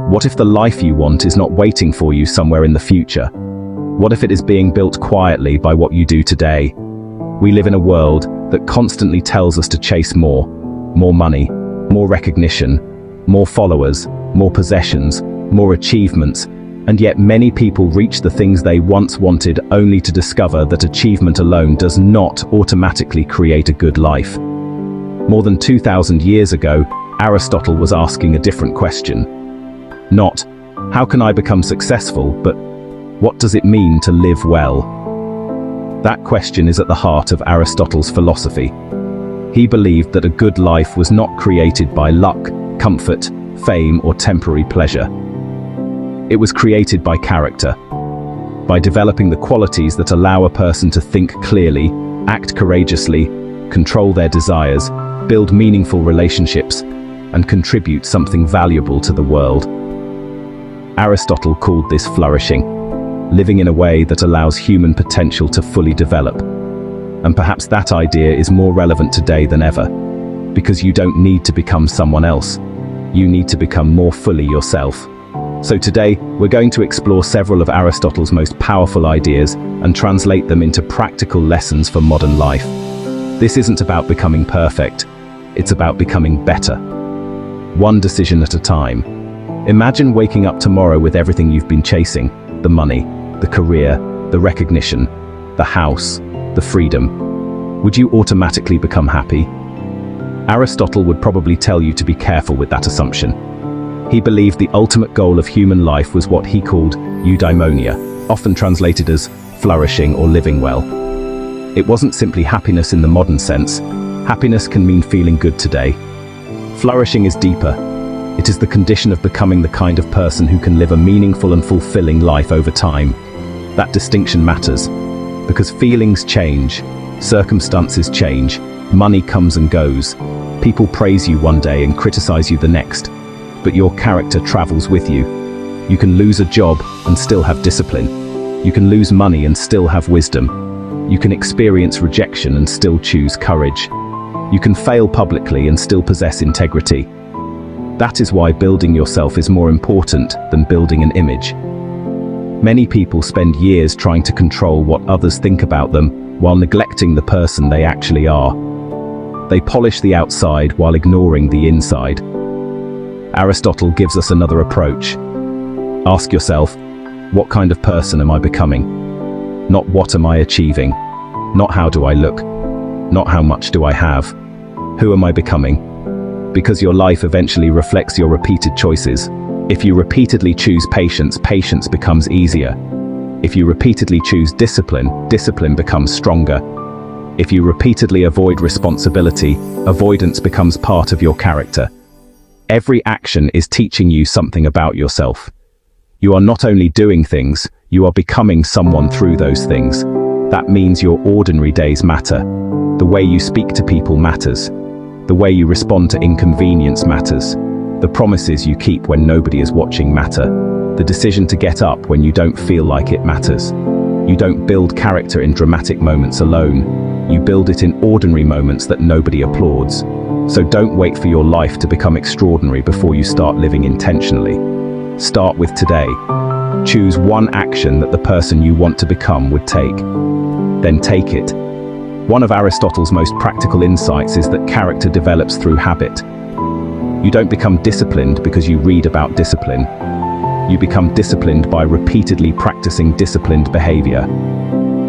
What if the life you want is not waiting for you somewhere in the future? What if it is being built quietly by what you do today? We live in a world that constantly tells us to chase more money, more recognition, more followers, more possessions, more achievements, and yet many people reach the things they once wanted only to discover that achievement alone does not automatically create a good life. More than 2,000 years ago, Aristotle was asking a different question. Not, how can I become successful, but what does it mean to live well? That question is at the heart of Aristotle's philosophy. He believed that a good life was not created by luck, comfort, fame, or temporary pleasure. It was created by character, by developing the qualities that allow a person to think clearly, act courageously, control their desires, build meaningful relationships, and contribute something valuable to the world. Aristotle called this flourishing, living in a way that allows human potential to fully develop. And perhaps that idea is more relevant today than ever, because you don't need to become someone else. You need to become more fully yourself. So today, we're going to explore several of Aristotle's most powerful ideas and translate them into practical lessons for modern life. This isn't about becoming perfect, it's about becoming better. One decision at a time. Imagine waking up tomorrow with everything you've been chasing: the money, the career, the recognition, the house, the freedom. Would you automatically become happy? Aristotle would probably tell you to be careful with that assumption. He believed the ultimate goal of human life was what he called eudaimonia, often translated as flourishing or living well. It wasn't simply happiness in the modern sense. Happiness can mean feeling good today. Flourishing is deeper. It is the condition of becoming the kind of person who can live a meaningful and fulfilling life over time. That distinction matters, because feelings change, circumstances change, money comes and goes. People praise you one day and criticize you the next, but your character travels with you. You can lose a job and still have discipline. You can lose money and still have wisdom. You can experience rejection and still choose courage. You can fail publicly and still possess integrity. That is why building yourself is more important than building an image. Many people spend years trying to control what others think about them while neglecting the person they actually are. They polish the outside while ignoring the inside. Aristotle gives us another approach. Ask yourself, what kind of person am I becoming? Not what am I achieving? Not how do I look? Not how much do I have? Who am I becoming? Because your life eventually reflects your repeated choices. If you repeatedly choose patience, patience becomes easier. If you repeatedly choose discipline, discipline becomes stronger. If you repeatedly avoid responsibility, avoidance becomes part of your character. Every action is teaching you something about yourself. You are not only doing things, you are becoming someone through those things. That means your ordinary days matter. The way you speak to people matters. The way you respond to inconvenience matters. The promises you keep when nobody is watching matter. The decision to get up when you don't feel like it matters. You don't build character in dramatic moments alone. You build it in ordinary moments that nobody applauds. So don't wait for your life to become extraordinary before you start living intentionally. Start with today. Choose one action that the person you want to become would take. Then take it. One of Aristotle's most practical insights is that character develops through habit. You don't become disciplined because you read about discipline. You become disciplined by repeatedly practicing disciplined behavior.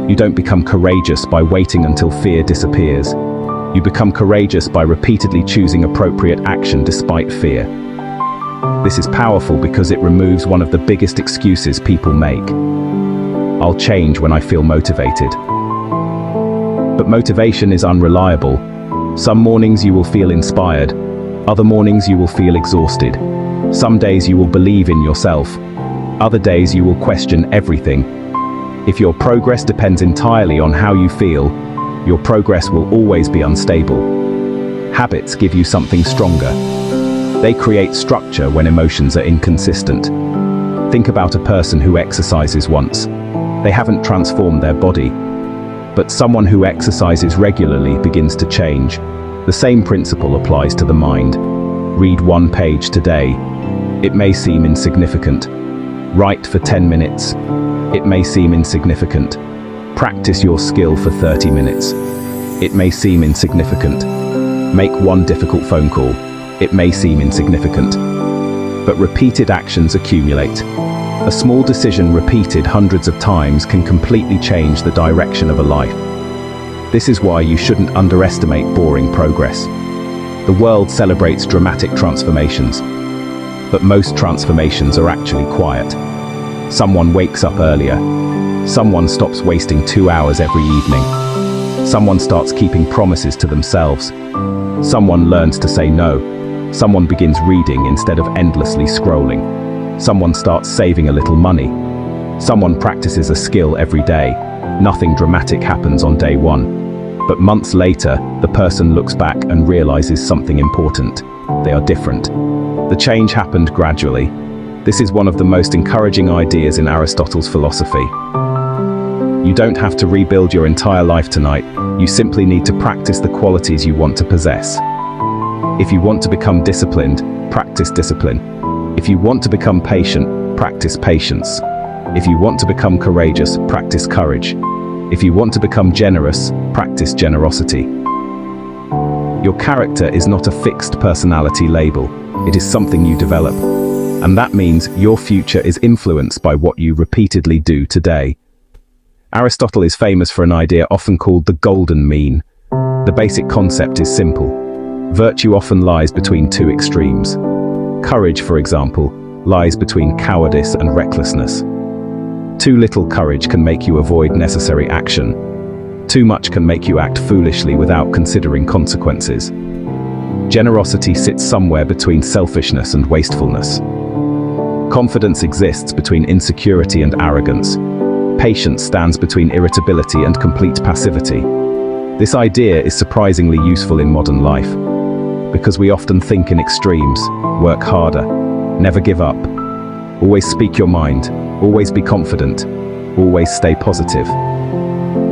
You don't become courageous by waiting until fear disappears. You become courageous by repeatedly choosing appropriate action despite fear. This is powerful because it removes one of the biggest excuses people make. I'll change when I feel motivated. But motivation is unreliable. Some mornings you will feel inspired. Other mornings you will feel exhausted. Some days you will believe in yourself. Other days you will question everything. If your progress depends entirely on how you feel, your progress will always be unstable. Habits give you something stronger. They create structure when emotions are inconsistent. Think about a person who exercises once. They haven't transformed their body. But someone who exercises regularly begins to change. The same principle applies to the mind. Read one page today. It may seem insignificant. Write for 10 minutes. It may seem insignificant. Practice your skill for 30 minutes. It may seem insignificant. Make one difficult phone call. It may seem insignificant. But repeated actions accumulate. A small decision repeated hundreds of times can completely change the direction of a life. This is why you shouldn't underestimate boring progress. The world celebrates dramatic transformations, but most transformations are actually quiet. Someone wakes up earlier. Someone stops wasting 2 hours every evening. Someone starts keeping promises to themselves. Someone learns to say no. Someone begins reading instead of endlessly scrolling. Someone starts saving a little money. Someone practices a skill every day. Nothing dramatic happens on day one. But months later, the person looks back and realizes something important. They are different. The change happened gradually. This is one of the most encouraging ideas in Aristotle's philosophy. You don't have to rebuild your entire life tonight. You simply need to practice the qualities you want to possess. If you want to become disciplined, practice discipline. If you want to become patient, practice patience. If you want to become courageous, practice courage. If you want to become generous, practice generosity. Your character is not a fixed personality label. It is something you develop. And that means your future is influenced by what you repeatedly do today. Aristotle is famous for an idea often called the golden mean. The basic concept is simple. Virtue often lies between two extremes. Courage, for example, lies between cowardice and recklessness. Too little courage can make you avoid necessary action. Too much can make you act foolishly without considering consequences. Generosity sits somewhere between selfishness and wastefulness. Confidence exists between insecurity and arrogance. Patience stands between irritability and complete passivity. This idea is surprisingly useful in modern life, because we often think in extremes. Work harder, never give up, always speak your mind, always be confident, always stay positive.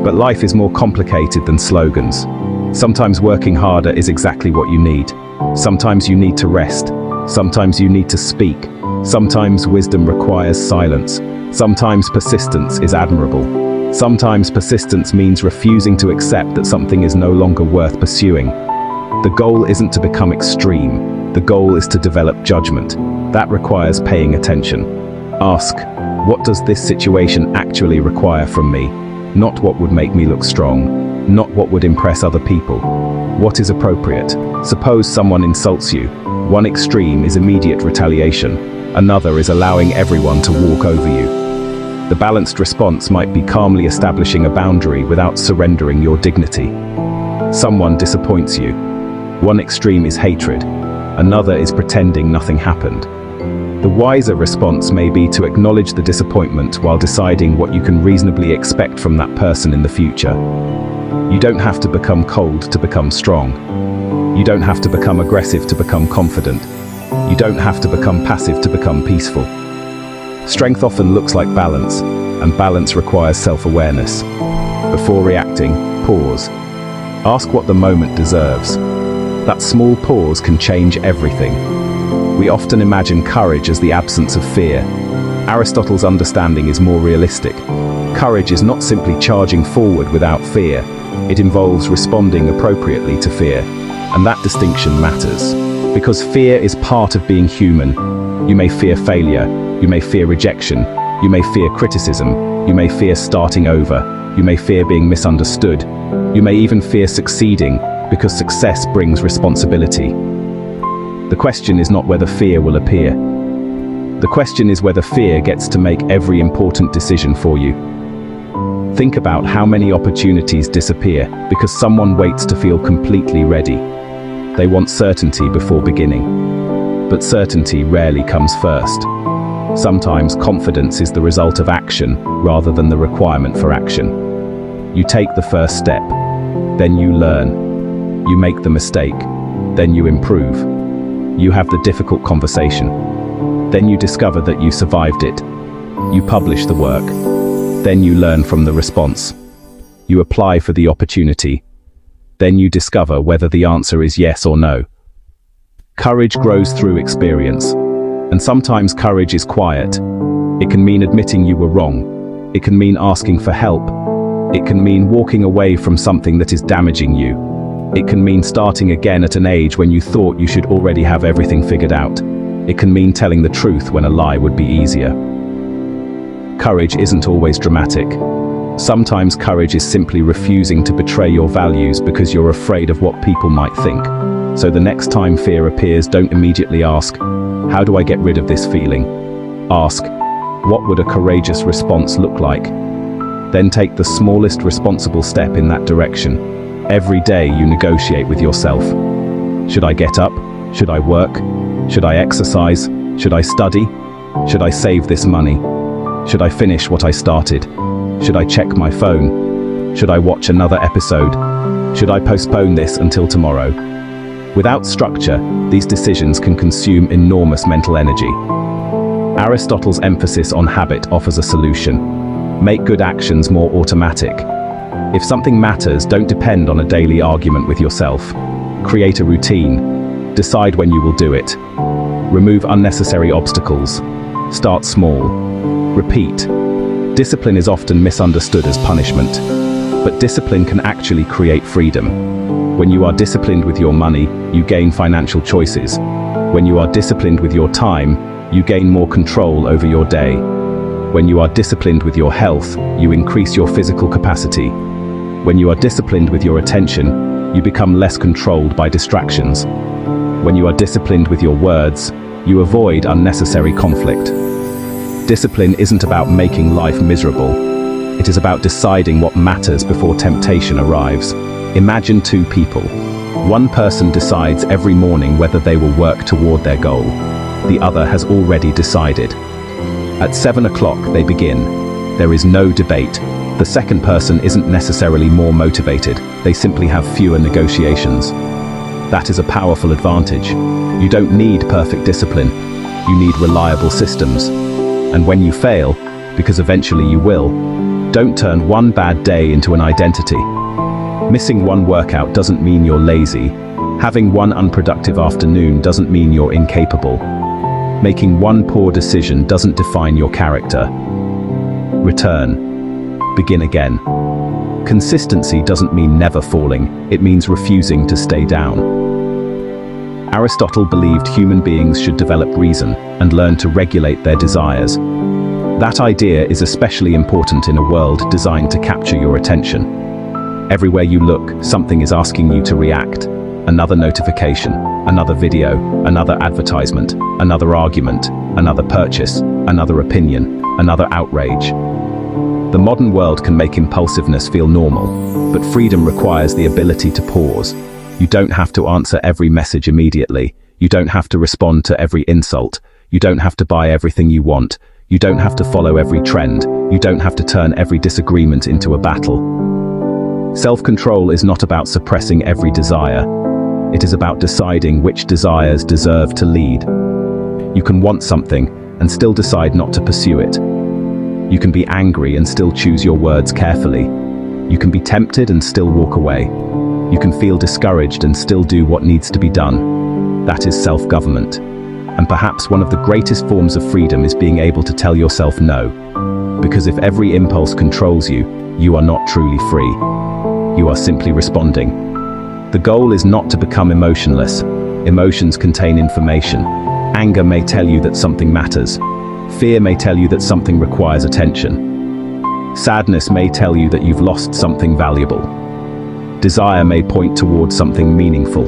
But life is more complicated than slogans. Sometimes working harder is exactly what you need. Sometimes you need to rest. Sometimes you need to speak. Sometimes wisdom requires silence. Sometimes persistence is admirable. Sometimes persistence means refusing to accept that something is no longer worth pursuing. The goal isn't to become extreme. The goal is to develop judgment. That requires paying attention. Ask, what does this situation actually require from me? Not what would make me look strong. Not what would impress other people. What is appropriate? Suppose someone insults you. One extreme is immediate retaliation. Another is allowing everyone to walk over you. The balanced response might be calmly establishing a boundary without surrendering your dignity. Someone disappoints you. One extreme is hatred. Another is pretending nothing happened. The wiser response may be to acknowledge the disappointment while deciding what you can reasonably expect from that person in the future. You don't have to become cold to become strong. You don't have to become aggressive to become confident. You don't have to become passive to become peaceful. Strength often looks like balance, and balance requires self-awareness. Before reacting, pause. Ask what the moment deserves. That small pause can change everything. We often imagine courage as the absence of fear. Aristotle's understanding is more realistic. Courage is not simply charging forward without fear. It involves responding appropriately to fear. And that distinction matters. Because fear is part of being human. You may fear failure. You may fear rejection. You may fear criticism. You may fear starting over. You may fear being misunderstood. You may even fear succeeding, because success brings responsibility. The question is not whether fear will appear. The question is whether fear gets to make every important decision for you. Think about how many opportunities disappear because someone waits to feel completely ready. They want certainty before beginning. But certainty rarely comes first. Sometimes confidence is the result of action rather than the requirement for action. You take the first step, then you learn. You make the mistake, then you improve. You have the difficult conversation. Then you discover that you survived it. You publish the work. Then you learn from the response. You apply for the opportunity. Then you discover whether the answer is yes or no. Courage grows through experience. And sometimes courage is quiet. It can mean admitting you were wrong. It can mean asking for help. It can mean walking away from something that is damaging you. It can mean starting again at an age when you thought you should already have everything figured out. It can mean telling the truth when a lie would be easier. Courage isn't always dramatic. Sometimes courage is simply refusing to betray your values because you're afraid of what people might think. So the next time fear appears, don't immediately ask, "How do I get rid of this feeling?" Ask, "What would a courageous response look like?" Then take the smallest responsible step in that direction. Every day you negotiate with yourself. Should I get up? Should I work? Should I exercise? Should I study? Should I save this money? Should I finish what I started? Should I check my phone? Should I watch another episode? Should I postpone this until tomorrow? Without structure, these decisions can consume enormous mental energy. Aristotle's emphasis on habit offers a solution. Make good actions more automatic. If something matters, don't depend on a daily argument with yourself. Create a routine. Decide when you will do it. Remove unnecessary obstacles. Start small. Repeat. Discipline is often misunderstood as punishment, but discipline can actually create freedom. When you are disciplined with your money, you gain financial choices. When you are disciplined with your time, you gain more control over your day. When you are disciplined with your health, you increase your physical capacity. When you are disciplined with your attention, you become less controlled by distractions. When you are disciplined with your words, you avoid unnecessary conflict. Discipline isn't about making life miserable. It is about deciding what matters before temptation arrives. Imagine two people. One person decides every morning whether they will work toward their goal. The other has already decided. At 7 o'clock they begin. There is no debate. The second person isn't necessarily more motivated. They simply have fewer negotiations. That is a powerful advantage. You don't need perfect discipline. You need reliable systems. And when you fail, because eventually you will, don't turn one bad day into an identity. Missing one workout doesn't mean you're lazy. Having one unproductive afternoon doesn't mean you're incapable. Making one poor decision doesn't define your character. Return. Begin again. Consistency doesn't mean never falling, it means refusing to stay down. Aristotle believed human beings should develop reason and learn to regulate their desires. That idea is especially important in a world designed to capture your attention. Everywhere you look, something is asking you to react. Another notification, another video, another advertisement, another argument, another purchase, another opinion, another outrage. The modern world can make impulsiveness feel normal, but freedom requires the ability to pause. You don't have to answer every message immediately. You don't have to respond to every insult. You don't have to buy everything you want. You don't have to follow every trend. You don't have to turn every disagreement into a battle. Self-control is not about suppressing every desire. It is about deciding which desires deserve to lead. You can want something and still decide not to pursue it. You can be angry and still choose your words carefully. You can be tempted and still walk away. You can feel discouraged and still do what needs to be done. That is self-government. And perhaps one of the greatest forms of freedom is being able to tell yourself no. Because if every impulse controls you, you are not truly free. You are simply responding. The goal is not to become emotionless. Emotions contain information. Anger may tell you that something matters. Fear may tell you that something requires attention. Sadness may tell you that you've lost something valuable. Desire may point towards something meaningful.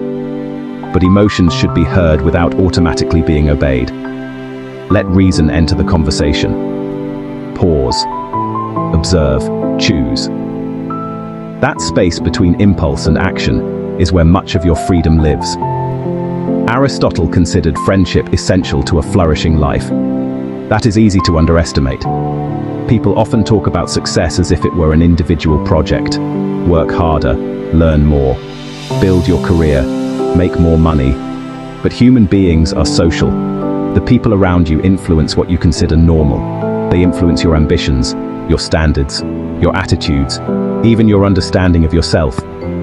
But emotions should be heard without automatically being obeyed. Let reason enter the conversation. Pause. Observe. Choose. That space between impulse and action is where much of your freedom lives. Aristotle considered friendship essential to a flourishing life. That is easy to underestimate. People often talk about success as if it were an individual project. Work harder, learn more, build your career, make more money. But human beings are social. The people around you influence what you consider normal. They influence your ambitions, your standards, your attitudes, even your understanding of yourself.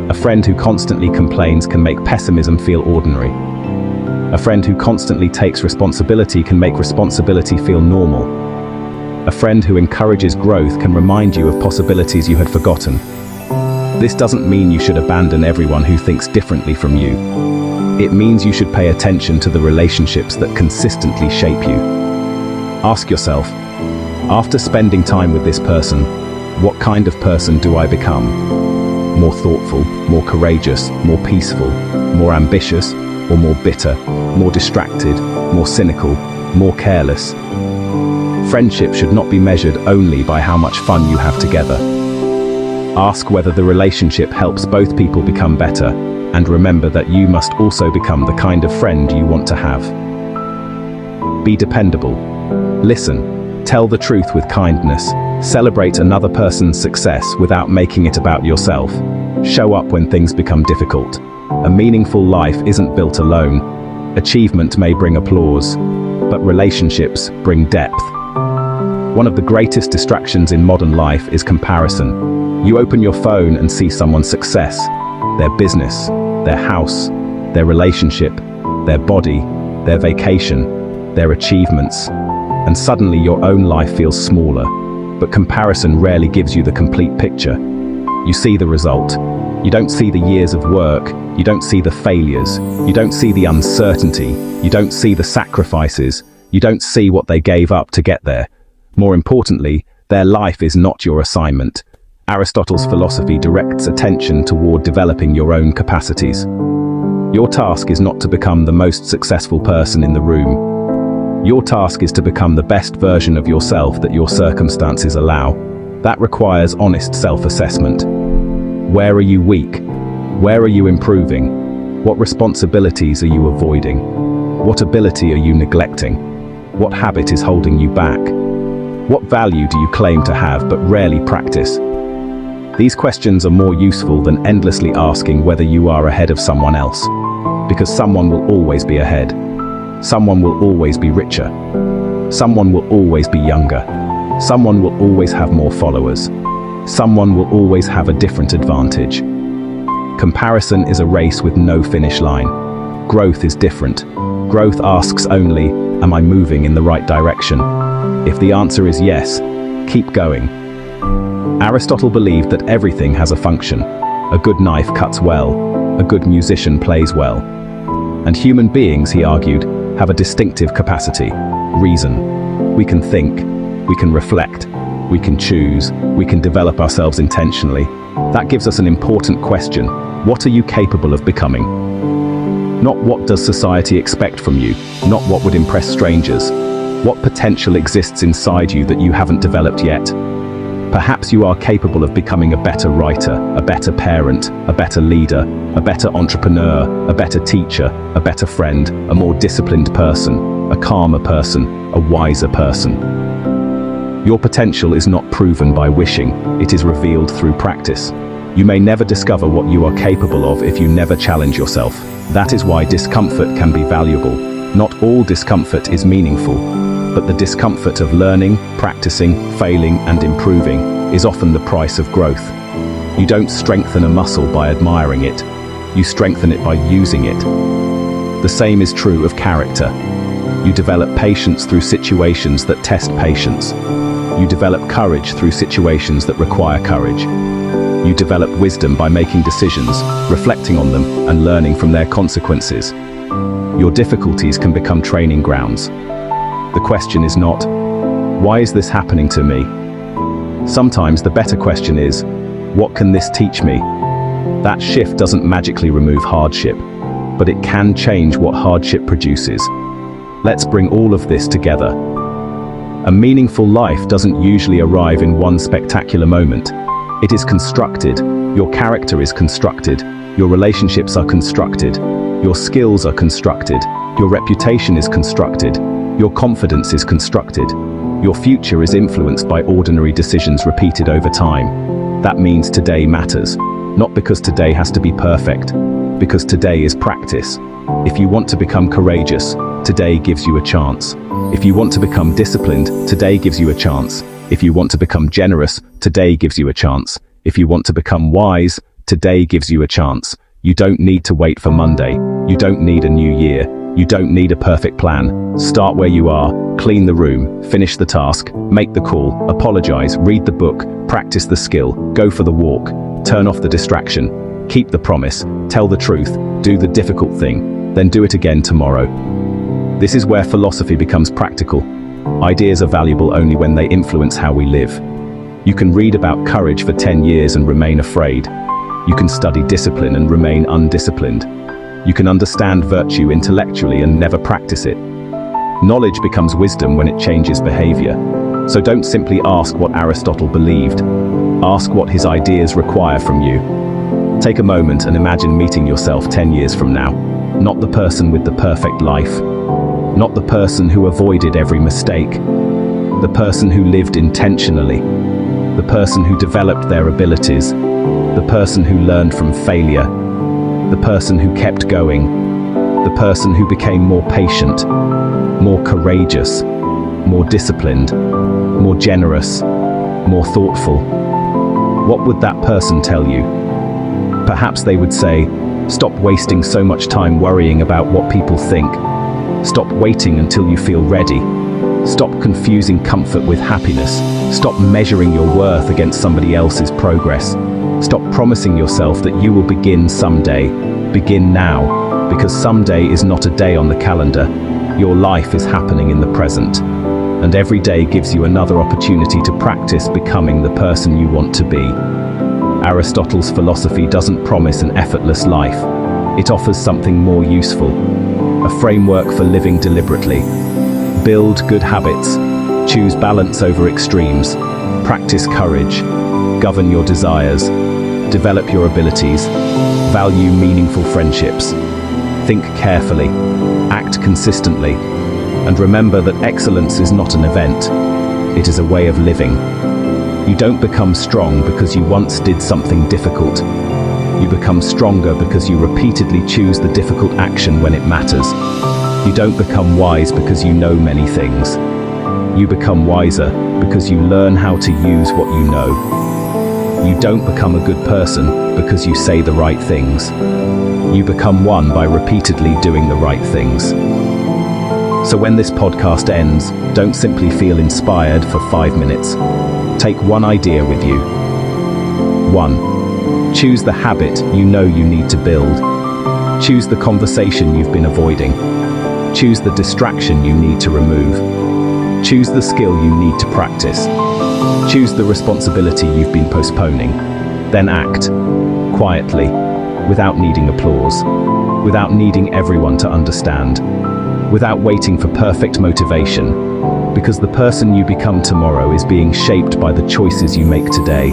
A friend who constantly complains can make pessimism feel ordinary. A friend who constantly takes responsibility can make responsibility feel normal. A friend who encourages growth can remind you of possibilities you had forgotten. This doesn't mean you should abandon everyone who thinks differently from you. It means you should pay attention to the relationships that consistently shape you. Ask yourself, after spending time with this person, what kind of person do I become? More thoughtful, more courageous, more peaceful, more ambitious, or more bitter, more distracted, more cynical, more careless? Friendship should not be measured only by how much fun you have together. Ask whether the relationship helps both people become better, and remember that you must also become the kind of friend you want to have. Be dependable. Listen. Tell the truth with kindness. Celebrate another person's success without making it about yourself. Show up when things become difficult. A meaningful life isn't built alone. Achievement may bring applause, but relationships bring depth. One of the greatest distractions in modern life is comparison. You open your phone and see someone's success, their business, their house, their relationship, their body, their vacation, their achievements, and suddenly your own life feels smaller. But comparison rarely gives you the complete picture. You see the result. You don't see the years of work. You don't see the failures. You don't see the uncertainty. You don't see the sacrifices. You don't see what they gave up to get there. More importantly, their life is not your assignment. Aristotle's philosophy directs attention toward developing your own capacities. Your task is not to become the most successful person in the room. Your task is to become the best version of yourself that your circumstances allow. That requires honest self-assessment. Where are you weak? Where are you improving? What responsibilities are you avoiding? What ability are you neglecting? What habit is holding you back? What value do you claim to have but rarely practice? These questions are more useful than endlessly asking whether you are ahead of someone else. Because someone will always be ahead. Someone will always be richer. Someone will always be younger. Someone will always have more followers. Someone will always have a different advantage. Comparison is a race with no finish line. Growth is different. Growth asks only, am I moving in the right direction? If the answer is yes, keep going. Aristotle believed that everything has a function. A good knife cuts well. A good musician plays well. And human beings, he argued, have a distinctive capacity: reason. We can think, we can reflect, we can choose, we can develop ourselves intentionally. That gives us an important question. What are you capable of becoming? Not what does society expect from you, not what would impress strangers. What potential exists inside you that you haven't developed yet? Perhaps you are capable of becoming a better writer, a better parent, a better leader, a better entrepreneur, a better teacher, a better friend, a more disciplined person, a calmer person, a wiser person. Your potential is not proven by wishing, it is revealed through practice. You may never discover what you are capable of if you never challenge yourself. That is why discomfort can be valuable. Not all discomfort is meaningful, but the discomfort of learning, practicing, failing, and improving is often the price of growth. You don't strengthen a muscle by admiring it. You strengthen it by using it. The same is true of character. You develop patience through situations that test patience. You develop courage through situations that require courage. You develop wisdom by making decisions, reflecting on them, and learning from their consequences. Your difficulties can become training grounds. The question is not, why is this happening to me? Sometimes the better question is, what can this teach me? That shift doesn't magically remove hardship, but it can change what hardship produces. Let's bring all of this together. A meaningful life doesn't usually arrive in one spectacular moment. It is constructed. Your character is constructed. Your relationships are constructed. Your skills are constructed. Your reputation is constructed. Your confidence is constructed. Your future is influenced by ordinary decisions repeated over time. That means today matters. Not because today has to be perfect, because today is practice. If you want to become courageous, today gives you a chance. If you want to become disciplined, today gives you a chance. If you want to become generous, today gives you a chance. If you want to become wise, today gives you a chance. You don't need to wait for Monday. You don't need a new year. You don't need a perfect plan. Start where you are, clean the room, finish the task, make the call, apologize, read the book, practice the skill, go for the walk, turn off the distraction, keep the promise, tell the truth, do the difficult thing, then do it again tomorrow. This is where philosophy becomes practical. Ideas are valuable only when they influence how we live. You can read about courage for 10 years and remain afraid. You can study discipline and remain undisciplined. You can understand virtue intellectually and never practice it. Knowledge becomes wisdom when it changes behavior. So don't simply ask what Aristotle believed. Ask what his ideas require from you. Take a moment and imagine meeting yourself 10 years from now. Not the person with the perfect life. Not the person who avoided every mistake. The person who lived intentionally. The person who developed their abilities. The person who learned from failure. The person who kept going. The person who became more patient, more courageous, more disciplined, more generous, more thoughtful. What would that person tell you? Perhaps they would say, stop wasting so much time worrying about what people think. Stop waiting until you feel ready. Stop confusing comfort with happiness. Stop measuring your worth against somebody else's progress. Stop promising yourself that you will begin someday. Begin now, because someday is not a day on the calendar. Your life is happening in the present. And every day gives you another opportunity to practice becoming the person you want to be. Aristotle's philosophy doesn't promise an effortless life. It offers something more useful. A framework for living deliberately. Build good habits. Choose balance over extremes. Practice courage. Govern your desires. Develop your abilities. Value meaningful friendships. Think carefully. Act consistently. And remember that excellence is not an event. It is a way of living. You don't become strong because you once did something difficult. You become stronger because you repeatedly choose the difficult action when it matters. You don't become wise because you know many things. You become wiser because you learn how to use what you know. You don't become a good person because you say the right things. You become one by repeatedly doing the right things. So when this podcast ends, don't simply feel inspired for 5 minutes. Take one idea with you. 1. Choose the habit you know you need to build. Choose the conversation you've been avoiding. Choose the distraction you need to remove. Choose the skill you need to practice. Choose the responsibility you've been postponing. Then act, quietly, without needing applause, without needing everyone to understand, without waiting for perfect motivation, because the person you become tomorrow is being shaped by the choices you make today.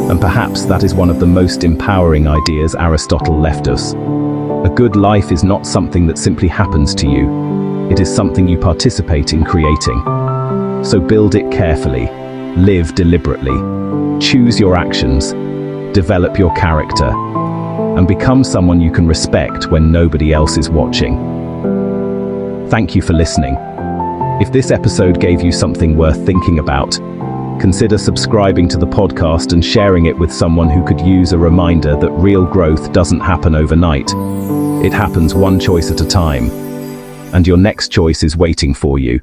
And perhaps that is one of the most empowering ideas Aristotle left us. A good life is not something that simply happens to you. It is something you participate in creating. So build it carefully, live deliberately, choose your actions, develop your character, and become someone you can respect when nobody else is watching. Thank you for listening. If this episode gave you something worth thinking about, consider subscribing to the podcast and sharing it with someone who could use a reminder that real growth doesn't happen overnight. It happens one choice at a time, and your next choice is waiting for you.